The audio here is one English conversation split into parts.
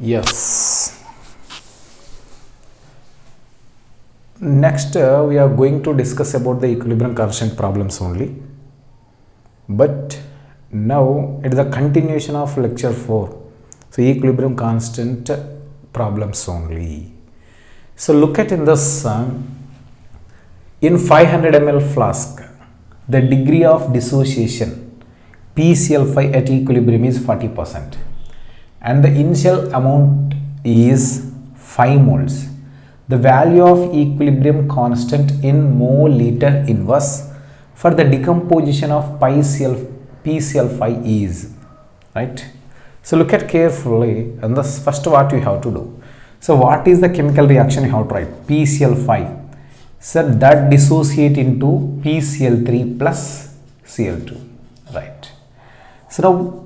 Yes. Next, we are going to discuss about the equilibrium constant problems only. But now it is a continuation of lecture 4. So equilibrium constant problems only. So look at in this in 500 ml flask, the degree of dissociation PCl5 at equilibrium is 40%. And the initial amount is 5 moles. The value of equilibrium constant in mole liter inverse for the decomposition of PCl5 is, right? So look at carefully, and this first what you have to do. So what is the chemical reaction you have to write? PCl5. So that dissociate into PCl3 plus Cl2, right? So now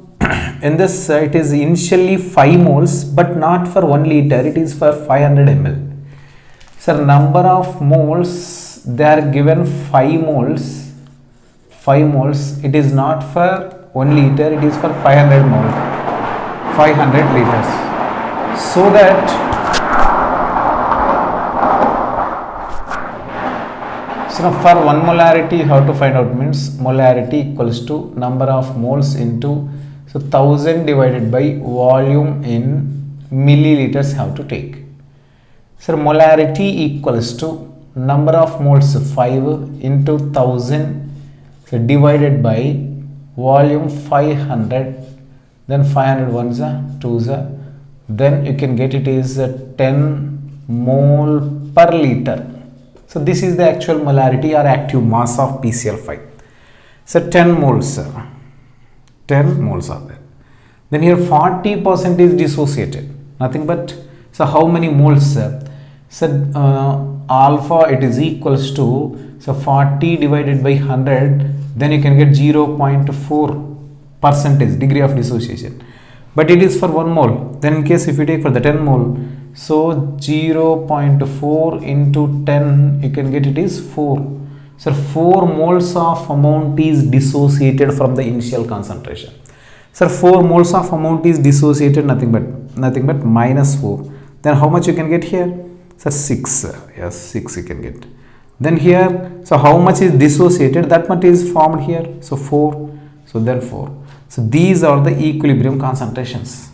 in this it is initially 5 moles but not for 1 liter, it is for 500 ml. So number of moles, they are given 5 moles, it is not for 1 liter, it is for 500 mole, 500 liters. So that now for 1 molarity how to find out means molarity equals to number of moles into 1000 divided by volume in milliliters have to take. So molarity equals to number of moles 5 into 1000 divided by volume 500, then 500 ones are 2s are, then you can get it is 10 mole per liter. So this is the actual molarity or active mass of PCl5. So 10 moles are there. Then here 40% is dissociated, nothing but, so how many moles? So alpha it is equals to, so 40 divided by 100, then you can get 0.4 percentage degree of dissociation, but it is for 1 mole. Then in case if you take for the 10 mole, so 0.4 into 10 you can get it is 4. So 4 moles of amount is dissociated from the initial concentration. So 4 moles of amount is dissociated, nothing but minus 4. Then how much you can get here? So 6, yes, 6 you can get. Then here, so how much is dissociated, that much is formed here, so 4, so then 4. So these are the equilibrium concentrations.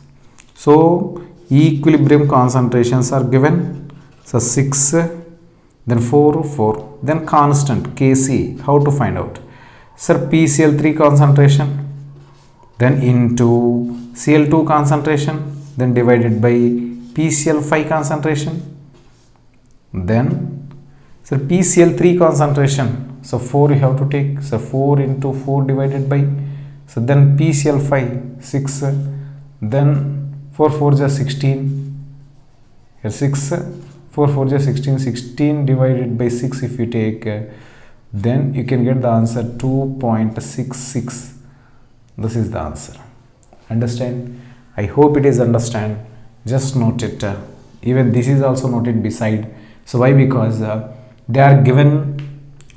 So equilibrium concentrations are given, so 6, then 4, then constant Kc, how to find out? Sir, PCl3 concentration, then into Cl2 concentration, then divided by PCl5 concentration, then so PCl3 concentration, so 4 you have to take, so 4 into 4 divided by, so then PCl5 6, then 4 4s are 16, here 6, 4 4s are 16, 16 divided by 6 if you take, then you can get the answer 2.66. This is the answer. Understand? I hope it is understand. Just note it. Even this is also noted beside. So why? Because they are given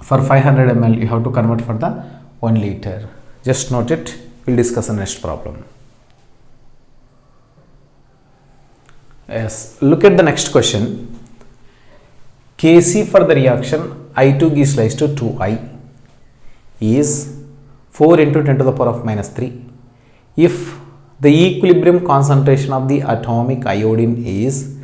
for 500 ml, you have to convert for the 1 liter. Just note it. We'll discuss the next problem. Yes, look at the next question. Kc for the reaction I2 gives rise to 2I is 4 into 10 to the power of minus 3. If the equilibrium concentration of the atomic iodine is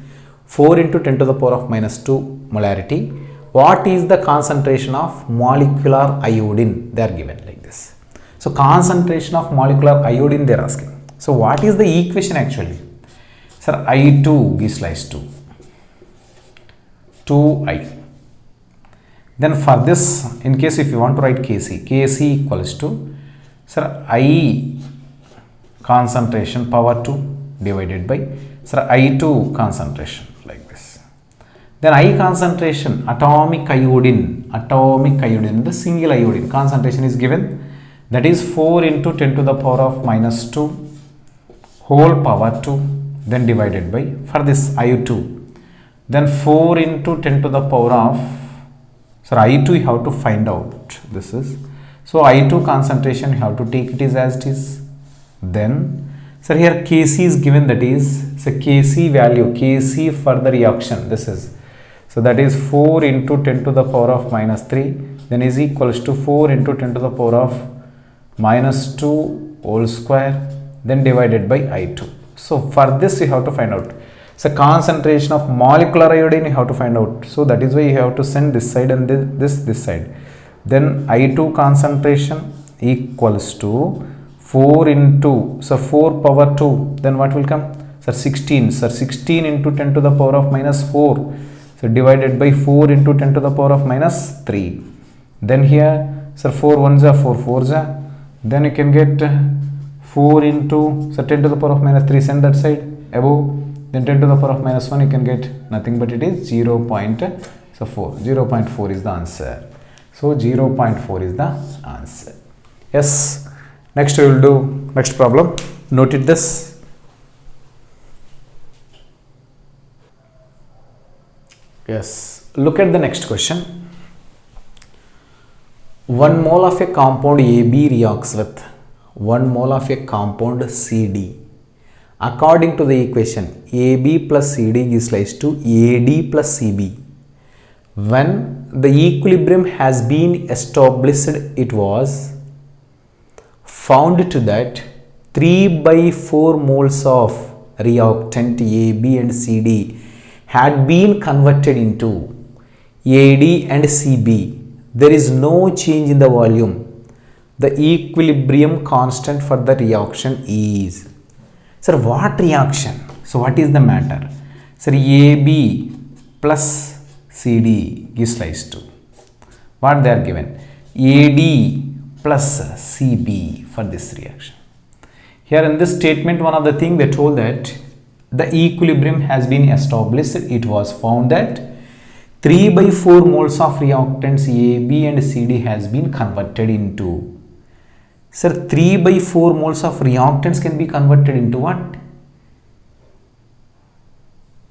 4 into 10 to the power of minus 2 molarity, what is the concentration of molecular iodine? They are given like this. So concentration of molecular iodine they are asking. So what is the equation actually? Sir, I2 gives rise to 2I. Then for this, in case if you want to write Kc equals to, sir, I concentration power 2 divided by, sir, I2 concentration like this. Then I concentration, atomic iodine, the single iodine concentration is given, that is 4 into 10 to the power of minus 2 whole power 2, then divided by, for this I2, then 4 into 10 to the power of, so I2 you have to find out, this is, so I2 concentration you have to take it is as it is. Then, sir, here Kc is given, that is it's a Kc value, Kc for the reaction, this is. So that is 4 into 10 to the power of minus 3, then is equals to 4 into 10 to the power of minus 2 whole square, then divided by I2. So for this you have to find out. So concentration of molecular iodine you have to find out. So that is why you have to send this side and this side. Then I2 concentration equals to 4 into, so 4 power 2, then what will come? So 16, so 16 into 10 to the power of minus 4. So divided by 4 into 10 to the power of minus 3. Then here, so 4 ones are 4 fours are. Then you can get 4 into, so 10 to the power of minus 3, send that side above. Then 10 to the power of minus 1, you can get nothing but it is 0.4. 0.4 is the answer. So 0.4 is the answer. Yes. Next we will do next problem. Noted this. Yes. Look at the next question. 1 mole of a compound AB reacts with 1 mole of a compound CD. According to the equation, AB plus CD gives rise to AD plus CB. When the equilibrium has been established, it was found to that 3 by 4 moles of reactant AB and CD had been converted into AD and CB. There is no change in the volume. The equilibrium constant for the reaction is. Sir, what reaction? So what is the matter? Sir, AB plus CD gives rise to what they are given? AD plus CB for this reaction. Here in this statement, one of the things they told that the equilibrium has been established. It was found that 3 by 4 moles of reactants AB and CD has been converted into. Sir, 3 by 4 moles of reactants can be converted into what?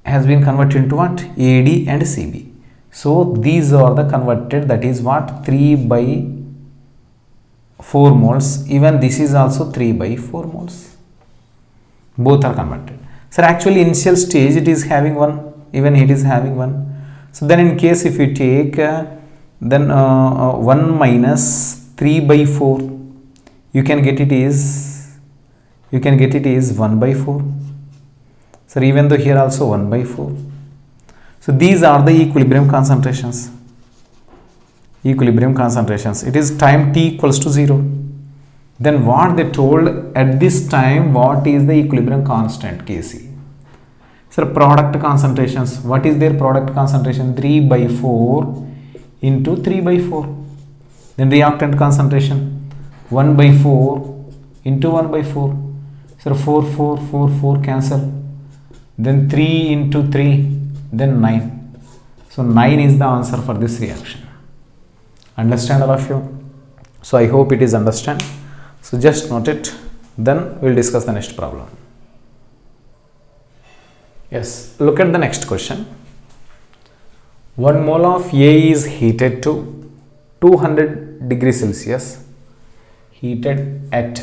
Has been converted into what? AD and CB. So these are the converted, that is what? 3 by 4 moles. Even this is also 3 by 4 moles. Both are converted. Sir, actually initial stage it is having 1, even it is having 1. So then in case if you take then 1 minus 3 by 4, you can get it is 1 by 4. So even though here also 1 by 4. So these are the equilibrium concentrations. Equilibrium concentrations. It is time t equals to 0. Then what they told at this time, what is the equilibrium constant Kc? So product concentrations, what is their product concentration? 3 by 4 into 3 by 4. Then reactant concentration 1 by 4 into 1 by 4. So 4, 4, 4, 4 cancel. Then 3 into 3, then 9. So 9 is the answer for this reaction. Understand all of you? So I hope it is understand. So just note it. Then we will discuss the next problem. Yes, look at the next question. 1 mole of A is heated to 200 degrees Celsius. Heated at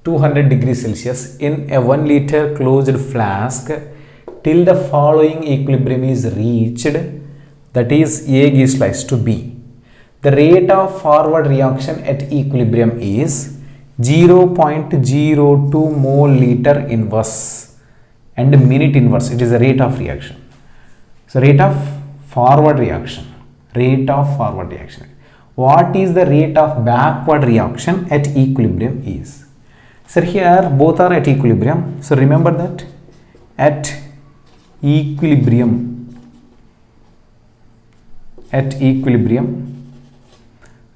200 degrees Celsius in a 1 liter closed flask till the following equilibrium is reached, that is A gives rise to B. The rate of forward reaction at equilibrium is 0.02 mole liter inverse and minute inverse. It is the rate of reaction. So rate of forward reaction. Rate of forward reaction. What is the rate of backward reaction at equilibrium is? So here both are at equilibrium. So remember that at equilibrium,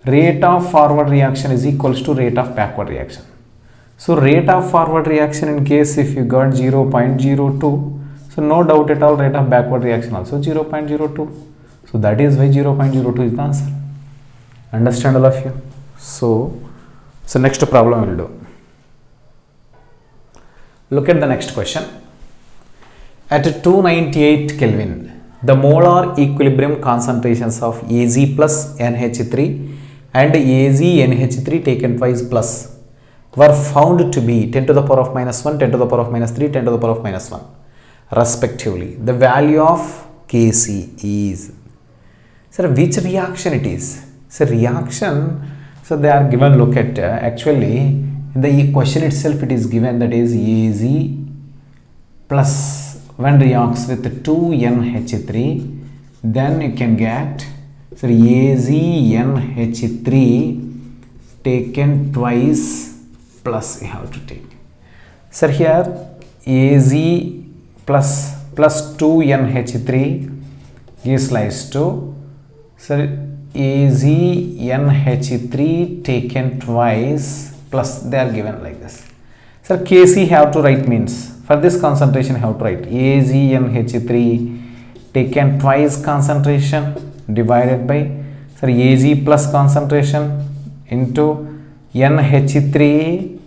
rate of forward reaction is equals to rate of backward reaction. So rate of forward reaction, in case if you got 0.02, so no doubt at all rate of backward reaction also 0.02. So that is why 0.02 is the answer. Understand all of you? So next problem we will do. Look at the next question. At 298 Kelvin, the molar equilibrium concentrations of Az plus NH3 and Az NH3 taken twice plus were found to be 10 to the power of minus 1, 10 to the power of minus 3, 10 to the power of minus 1 respectively. The value of Kc is, sir, which reaction it is? So reaction, so they are given, look at actually in the question itself it is given, that is Az plus when reacts with 2NH3, then you can get, so AzNH3 taken twice plus you have to take. Sir, here Az plus 2NH3 gives rise to, sir, AzNH3 taken twice plus they are given like this. Sir, Kc have to write means, for this concentration have to write AzNH3 taken twice concentration divided by, sir, Az plus concentration into NH3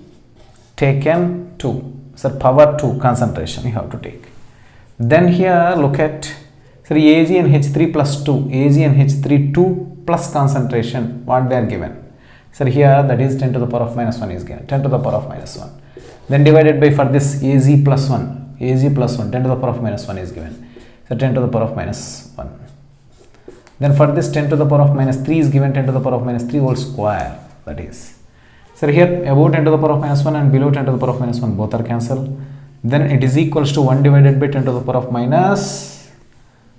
taken 2, sir, power 2 concentration you have to take. Then here look at, sir, AgNH3 plus 2, AgNH3 2 plus concentration, what they are given. Sir, here that is 10 to the power of minus 1 is given, 10 to the power of minus 1. Then divided by, for this Az plus 1, 10 to the power of minus 1 is given. So 10 to the power of minus 1. Then for this 10 to the power of minus 3 is given, 10 to the power of minus 3 whole square, that is. So here above 10 to the power of minus 1 and below 10 to the power of minus 1 both are cancelled. Then it is equals to 1 divided by 10 to the power of minus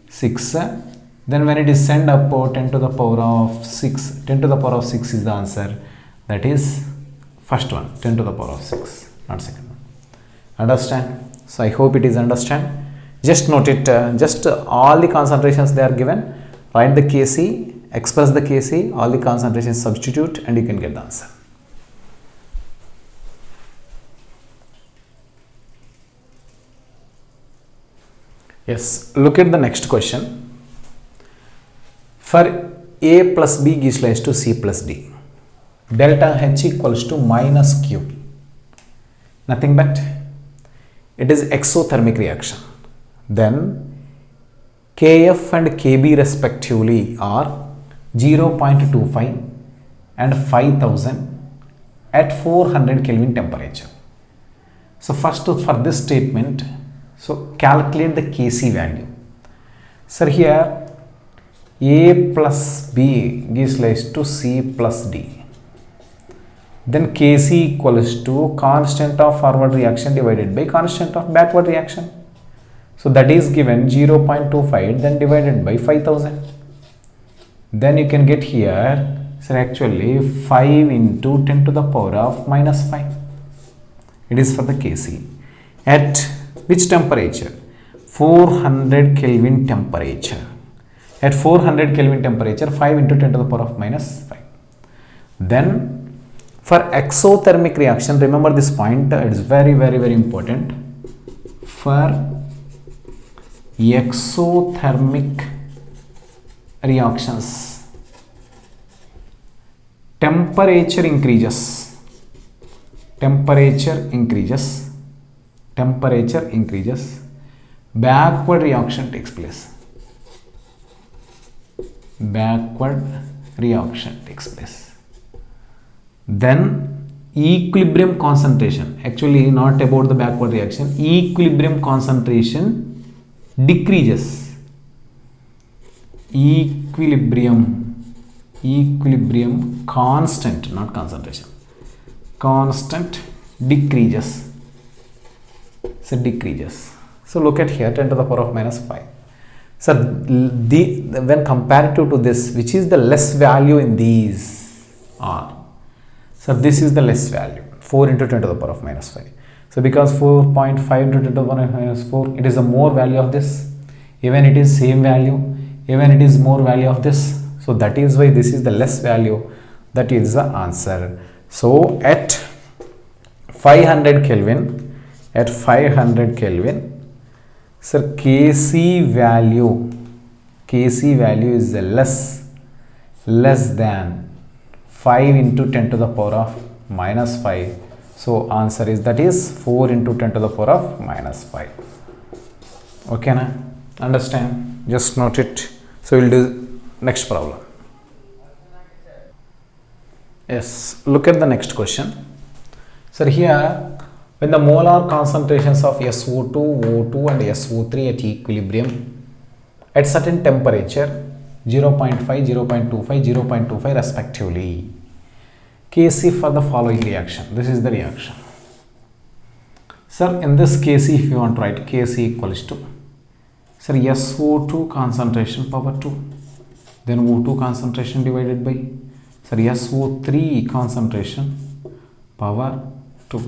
6. Then when it is sent up, 10 to the power of 6, 10 to the power of 6 is the answer. That is first one, 10 to the power of 6, not second one. Understand? So I hope it is understand. Just note it, just all the concentrations they are given, write the Kc, express the Kc, all the concentrations substitute and you can get the answer. Yes, look at the next question. For A plus B gives rise to C plus D. Delta H equals to minus Q. Nothing but it is exothermic reaction. Then Kf and Kb respectively are 0.25 and 5000 at 400 Kelvin temperature. So first for this statement, so calculate the Kc value. Sir, here A plus B gives rise to C plus D. Then Kc equals to constant of forward reaction divided by constant of backward reaction. So that is given 0.25, then divided by 5000. Then you can get here, so actually 5 into 10 to the power of minus 5. It is for the Kc. At which temperature? 400 Kelvin temperature. At 400 Kelvin temperature, 5 into 10 to the power of minus 5. Then for exothermic reaction, remember this point, it is very important. For exothermic reactions, temperature increases, backward reaction takes place. Then equilibrium concentration, actually not about the backward reaction, equilibrium concentration decreases. Equilibrium constant, not concentration, constant decreases. So decreases. So look at here, 10 to the power of minus 5. So when comparative to this, which is the less value in these are? So this is the less value, 4 into 10 to the power of minus 5. So because 4.5 into 10 to the power of minus 4, it is a more value of this. Even it is same value, even it is more value of this. So that is why this is the less value. That is the answer. So at 500 Kelvin, sir, Kc value is less than 5 into 10 to the power of minus 5. So answer is, that is 4 into 10 to the power of minus 5. Okay, na? Understand? Just note it. So we'll do next problem. Yes, look at the next question. So here, when the molar concentrations of SO2, O2 and SO3 at equilibrium at certain temperature 0.5, 0.25, 0.25 respectively, Kc for the following reaction. This is the reaction. Sir, in this Kc, if you want to write Kc equals to, sir, SO2 concentration power 2, then O2 concentration divided by, sir, SO3 concentration power 2.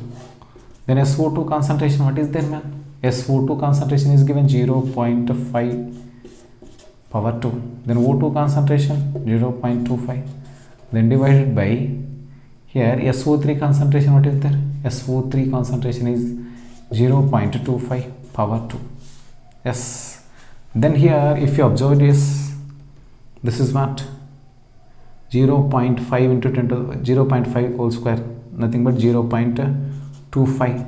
Then SO2 concentration, what is there, man? SO2 concentration is given 0.5 power 2. Then O2 concentration 0.25. Then divided by, here SO3 concentration, what is there? SO3 concentration is 0.25 power 2. Yes. Then here, if you observe this is what? 0.5 into 10 to 0.5 whole square, nothing but 0.25.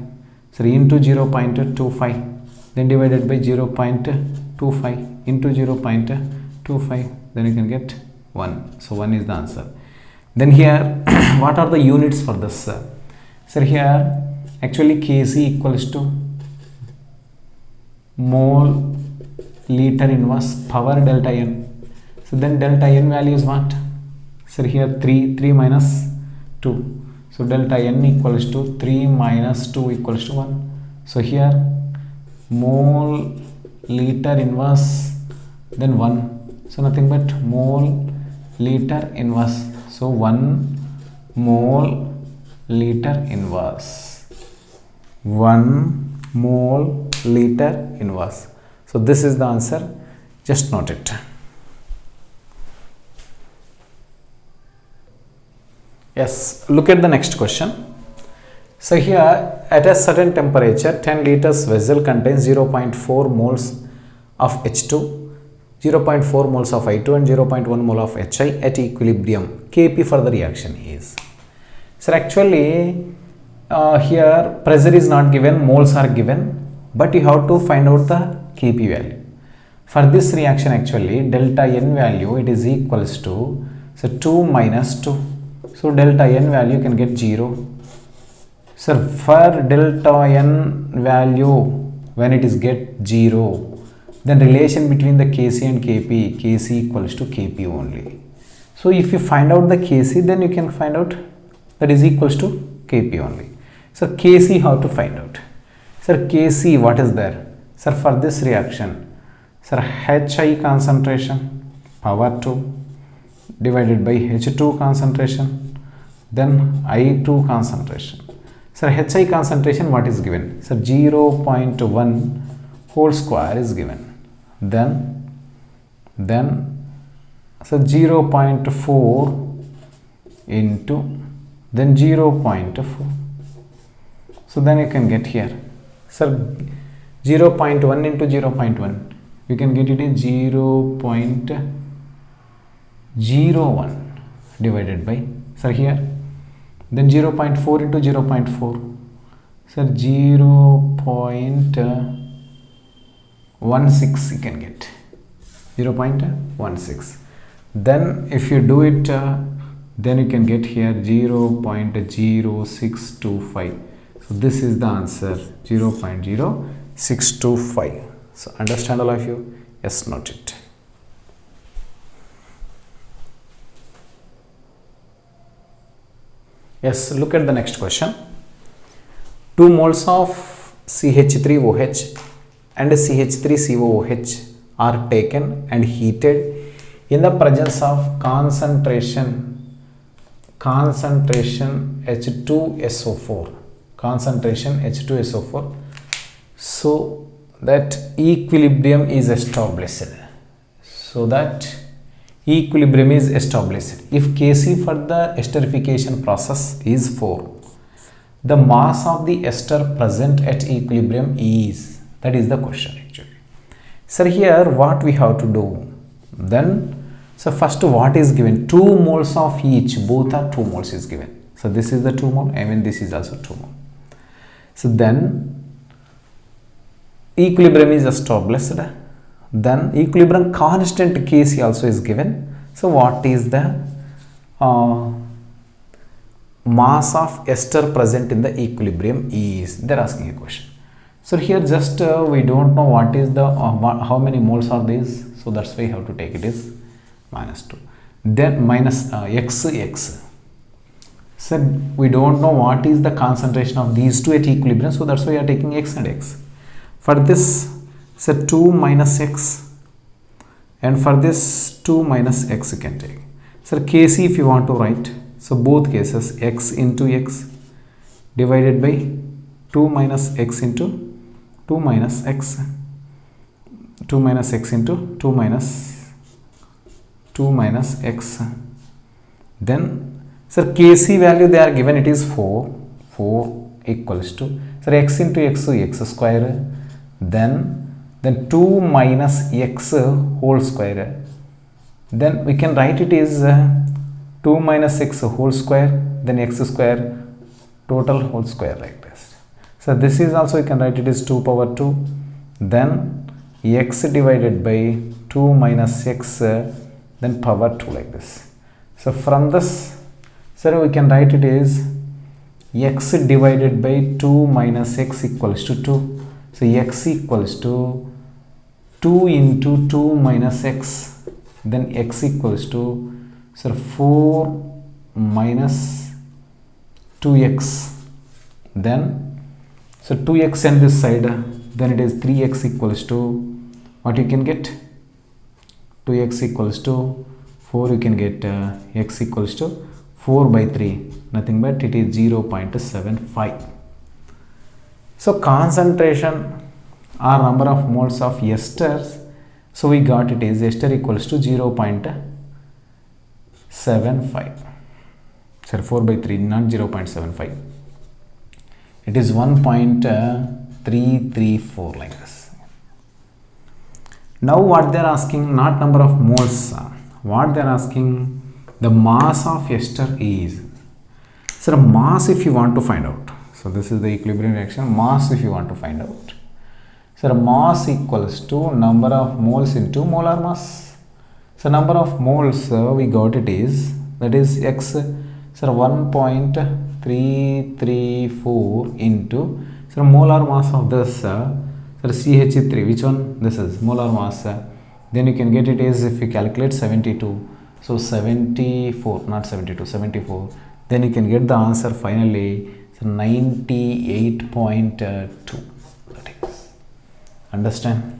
So into 0.25, then divided by 0.25 into 0.25, then you can get 1. So 1 is the answer. Then here, what are the units for this? So here, actually Kc equals to mole liter inverse power delta n. So then delta n value is what? So here 3 minus 2. So delta n equals to 3 minus 2 equals to 1. So here mole liter inverse, then 1. So nothing but mole liter inverse. So 1 mole liter inverse. 1 mole liter inverse. So this is the answer. Just note it. Yes, look at the next question. So here, at a certain temperature, 10 liters vessel contains 0.4 moles of H2, 0.4 moles of I2 and 0.1 mole of HI at equilibrium. Kp for the reaction is. So actually, here pressure is not given, moles are given, but you have to find out the Kp value. For this reaction, actually, delta n value, it is equals to, so 2 minus 2. So delta n value can get 0. So for delta n value, when it is get 0, then relation between the Kc and Kp, Kc equals to Kp only. So if you find out the Kc, then you can find out that is equals to Kp only. So Kc, how to find out? Sir, Kc, what is there? Sir, for this reaction, sir, Hi concentration power 2 divided by H2 concentration, then I2 concentration. Sir, Hi concentration, what is given? Sir, 0.1 whole square is given. Then so 0.4 into, then 0.4. So then you can get here, sir, 0.1 into 0.1, you can get it in 0.01 divided by, sir, here, then 0.4 into 0.4, sir, 0.16 you can get, 0.16. Then if you do it, then you can get here 0.0625. So this is the answer, 0.0625. So understand, all of you? Yes, note it. Yes, look at the next question. 2 moles of CH3OH and CH3COOH are taken and heated in the presence of concentration H2SO4, so that equilibrium is established. If Kc for the esterification process is 4, the mass of the ester present at equilibrium is, that is the question actually. Sir, here what we have to do? Then, so first what is given? 2 moles of each, both are 2 moles is given. So this is the 2 mole, this is also 2 mole. So then equilibrium is established. Then equilibrium constant Kc also is given. So what is the mass of ester present in the equilibrium is, they're asking a question. So here just we don't know what is the how many moles are these, so that's why we have to take it is -2. Then minus x. So we don't know what is the concentration of these two at equilibrium, so that's why we are taking x and x. For this, so 2 minus x, and for this 2 minus x you can take. So Kc if you want to write, so both cases x into x divided by 2 minus x into 2 minus x, 2 minus x into 2 minus x. Then sir Kc value they are given, it is 4 equals to, sir x into x, x square, then 2 minus x whole square, then we can write it is 2 minus x whole square, then x square total whole square like this. So this is also you can write it is 2 power 2, then x divided by 2 minus x, then power 2 like this. So from this, so we can write it is x divided by 2 minus x equals to 2. So x equals to 2 into 2 minus x, then x equals to, so 4 minus 2x, then so 2x on this side, then it is 3x equals to, what you can get, 2x equals to 4, you can get x equals to 4 by 3, nothing but it is 0.75. So concentration or number of moles of esters, so we got it is ester equals to 0.75. Sorry, 4 by 3, not 0.75. It is 1.334 like this. Now what they are asking, not number of moles, what they are asking, the mass of ester is. So mass if you want to find out. So this is the equilibrium reaction, mass if you want to find out. So mass equals to number of moles into molar mass. So number of moles we got it is, that is x, so 1.334 into, so molar mass of this, so CH3, which one? This is molar mass. Then you can get it is, if you calculate 72, so 74, not 72, 74, then you can get the answer finally, so 98.2. That is, understand?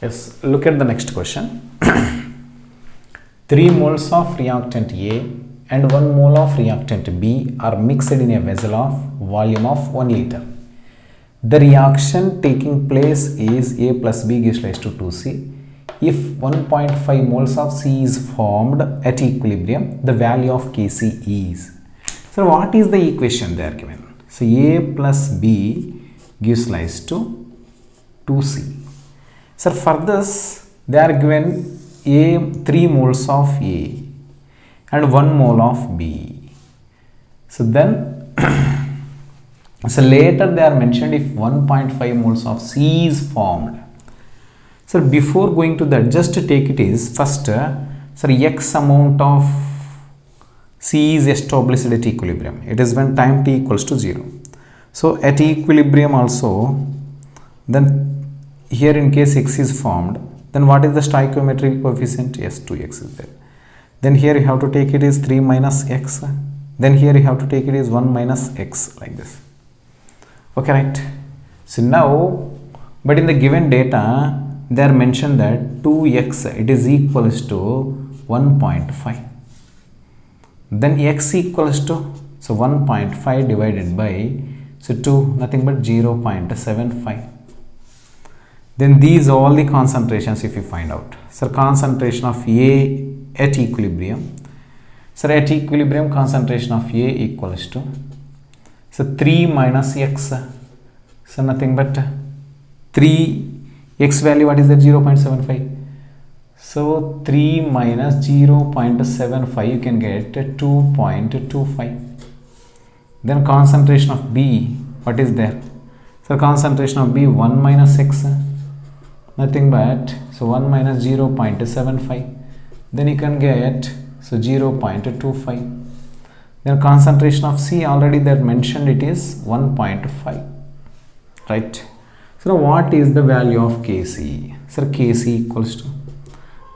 Yes, look at the next question. 3 moles of reactant A and 1 mole of reactant B are mixed in a vessel of volume of 1 liter. The reaction taking place is A plus B gives rise to 2C. If 1.5 moles of C is formed at equilibrium, the value of Kc is. So what is the equation they are given? So A plus B gives rise to 2C. So for this, they are given 3 moles of A and 1 mole of B. So then, so later they are mentioned if 1.5 moles of C is formed. So before going to that, just to take it is first, so X amount of C is established at equilibrium. It is when time t equals to 0. So at equilibrium also, then here in case X is formed, then what is the stoichiometric coefficient? Yes, 2x is there. Then here you have to take it is 3 minus x. Then here you have to take it is 1 minus x like this. Okay, right? So now, but in the given data, they are mentioned that 2x, it is equals to 1.5. Then x equals to, so 1.5 divided by, so 2, nothing but 0.75. Then these all the concentrations if you find out. So concentration of A at equilibrium. So at equilibrium concentration of A equals to, so 3 minus x. So nothing but 3, x value what is that? 0.75. So 3 minus 0.75 you can get 2.25. Then concentration of B, what is there? So concentration of B 1 minus x. nothing but so 1 minus 0.75, then you can get so 0.25. Then concentration of C already that mentioned it is 1.5, right? So now what is the value of Kc? So Kc equals to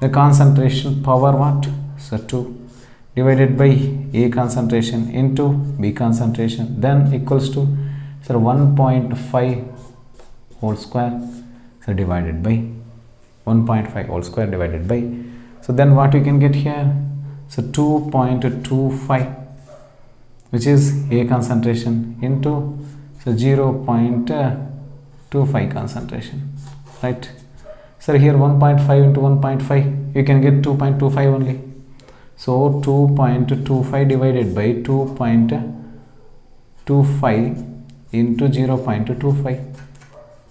the concentration power what? So 2 divided by A concentration into B concentration, then equals to so 1.5 whole square, so divided by 1.5 whole square divided by, so then what you can get here? So 2.25, which is A concentration into so 0.25 concentration, right? So here 1.5 into 1.5, you can get 2.25 only. So 2.25 divided by 2.25 into 0.25.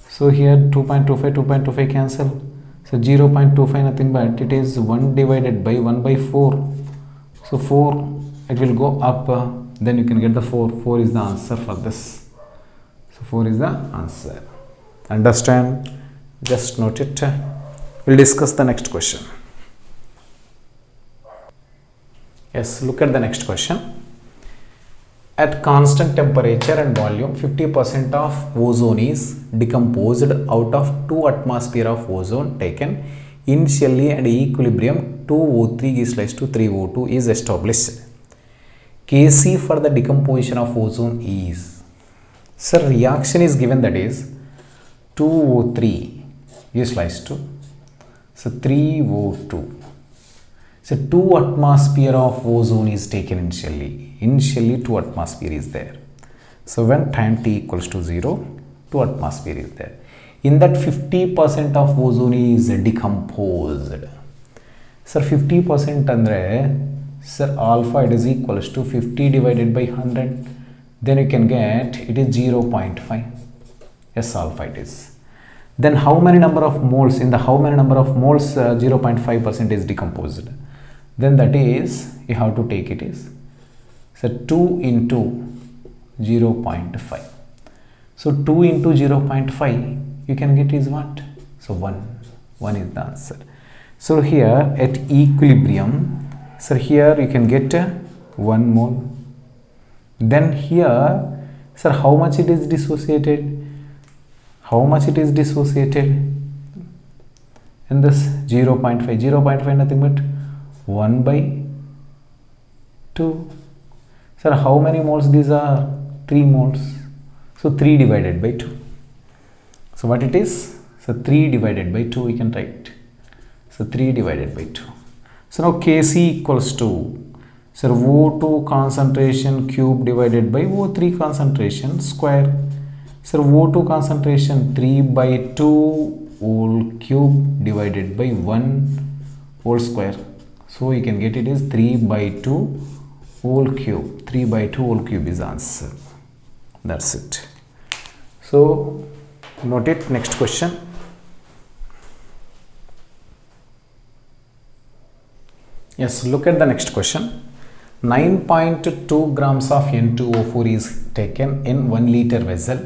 So here 2.25 cancel. So 0.25 nothing but it is 1 divided by 1 by 4. So 4 it will go up. Then you can get the 4. 4 is the answer for this. So 4 is the answer. Understand? Just note it. We'll discuss the next question. Yes, look at the next question. At constant temperature and volume, 50% of ozone is decomposed out of 2 atmosphere of ozone taken initially at equilibrium 2O3 is raised to 3O2 is established. Kc for the decomposition of ozone is, sir, reaction is given, that is 2O3 is raised to so 3O2. So 2 atmosphere of ozone is taken initially. Initially 2 atmosphere is there. So when time t equals to 0, 2 atmosphere is there. In that 50% of ozone is decomposed. Sir 50% andre, sir alpha it is equals to 50 divided by 100. Then you can get it is 0.5. Yes, alpha it is. Then how many number of moles? In the how many number of moles 0.5% is decomposed? Then that is, you have to take it is so 2 into 0.5. So 2 into 0.5 you can get is what? So 1 is the answer. So here at equilibrium, so here you can get 1 mole. Then here, sir, how much it is dissociated? How much it is dissociated? In this 0.5, 0.5 nothing but 1 by 2. Sir, how many moles these are? 3 moles. So 3 divided by 2. So what it is? So 3 divided by 2 we can write. So 3 divided by 2. So now Kc equals to, sir, O2 concentration cube divided by O3 concentration square. Sir, O2 concentration 3 by 2 whole cube divided by 1 whole square. So you can get it is 3 by 2 whole cube. 3 by 2 whole cube is answer. That's it. So note it. Next question. Yes, look at the next question. 9.2 grams of N2O4 is taken in 1 liter vessel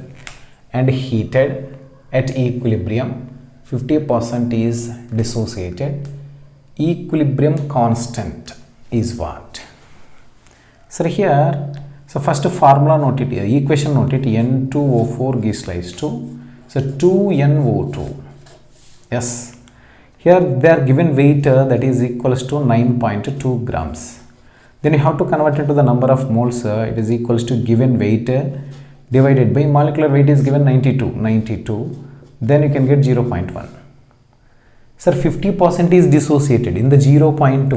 and heated at equilibrium. 50% is dissociated. Equilibrium constant is what? So here, so first formula note it, equation note it, N2O4 gives rise to so 2NO2. Yes, here they are given weight that is equals to 9.2 grams. Then you have to convert it to the number of moles. It is equals to given weight divided by molecular weight is given 92. Then you can get 0.1. Sir, 50% is dissociated. In the 0.1,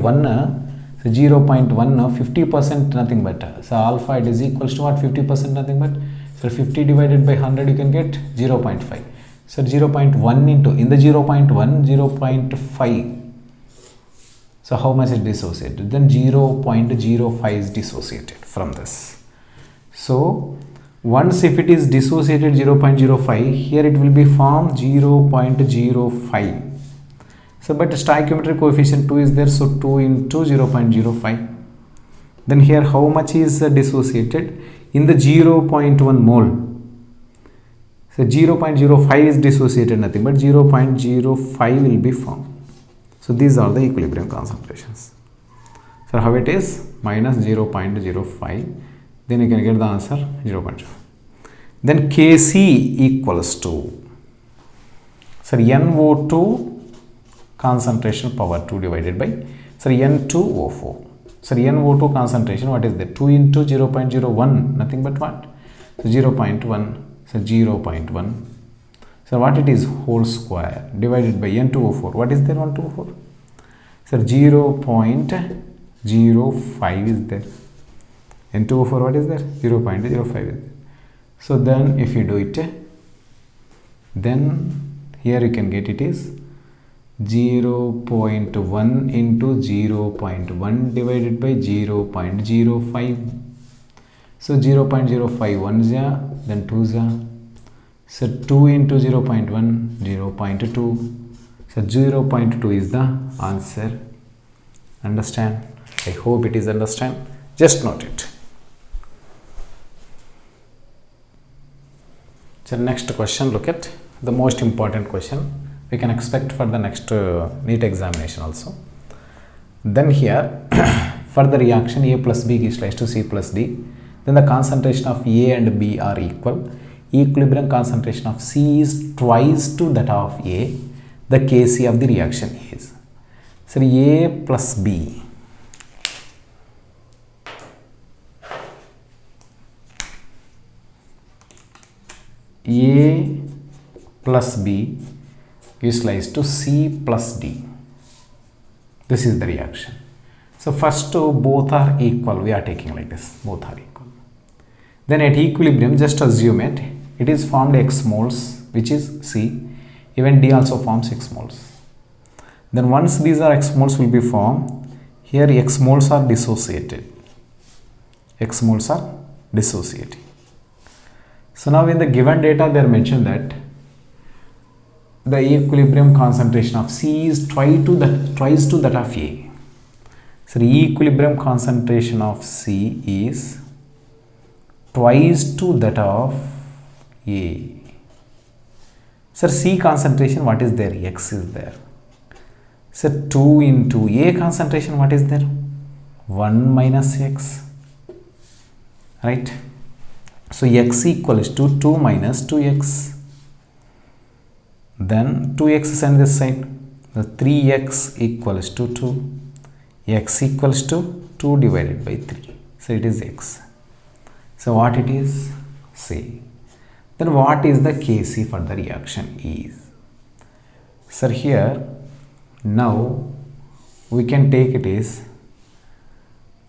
so 0.1, 50% nothing but. So alpha it is equals to what? 50% nothing but. So 50 divided by 100 you can get 0.5. So 0.1 into, in the 0.1, 0.5. So how much is dissociated? Then 0.05 is dissociated from this. So once if it is dissociated 0.05, here it will be formed 0.05. So but stoichiometric coefficient 2 is there, so 2 into 0.05. Then here how much is dissociated? In the 0.1 mole. So 0.05 is dissociated, nothing but 0.05 will be formed. So these are the equilibrium concentrations. So how it is? Minus 0.05. Then you can get the answer 0.5. Then Kc equals to, NO2 concentration power 2 divided by N2O4. NO2 concentration, what is that? 2 into 0.01, nothing but what? So 0.1. So 0.1. So what it is? Whole square divided by N2O4. What is there? 124. So 0.05 is there. N2O4, what is there? 0.05 is there. So then if you do it, then here you can get it is 0.1 into 0.1 divided by 0.05. So 0.05 1 is then 2 is. So 2 into 0.1, 0.2. So 0.2 is the answer. Understand? I hope it is understand. Just note it. So next question, look at the most important question we can expect for the next NEET examination also. Then here for the reaction A plus B gives rise to C plus D, then the concentration of A and B are equal. Equilibrium concentration of C is twice to that of A. The Kc of the reaction is. So A plus B. A plus B gives rise to C plus D. This is the reaction. So first two both are equal. We are taking like this. Both are equal. Then at equilibrium, just assume it is formed X moles, which is C. Even D also forms X moles. Then once these are X moles will be formed, here X moles are dissociated. X moles are dissociating. So now in the given data they are mentioned that the equilibrium concentration of C is twice to that of A. So the equilibrium concentration of C is twice to that of A. Sir, C concentration, what is there? X is there. So 2 into A concentration, what is there? 1 minus X. Right? So X equals to 2 minus 2X. Then 2X send this side. The 3X equals to 2. X equals to 2 divided by 3. So it is X. So what it is? C. Then what is the Kc for the reaction is? Sir, here now we can take it is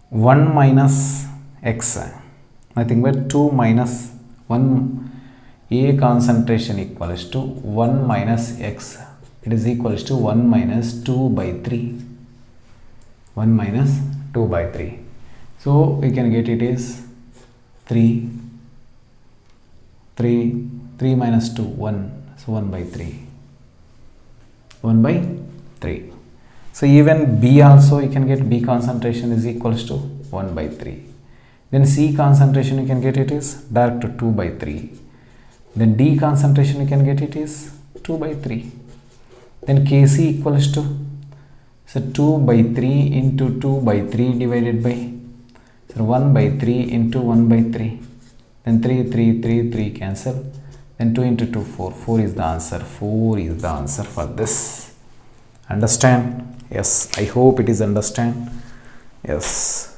1 minus X. Nothing but 2 minus 1. A concentration equals to 1 minus X. It is equals to 1 minus 2 by 3. 1 minus 2 by 3. So we can get it is 3 minus 2, 1. So 1 by 3. 1 by 3. So even B also you can get B concentration is equals to 1 by 3. Then C concentration you can get it is direct to 2 by 3. Then D concentration you can get it is 2 by 3. Then Kc equals to, so 2 by 3 into 2 by 3 divided by, so 1 by 3 into 1 by 3. Then 3 cancel. Then 2 into 2, 4. 4 is the answer. 4 is the answer for this. Understand? Yes. I hope it is understand. Yes.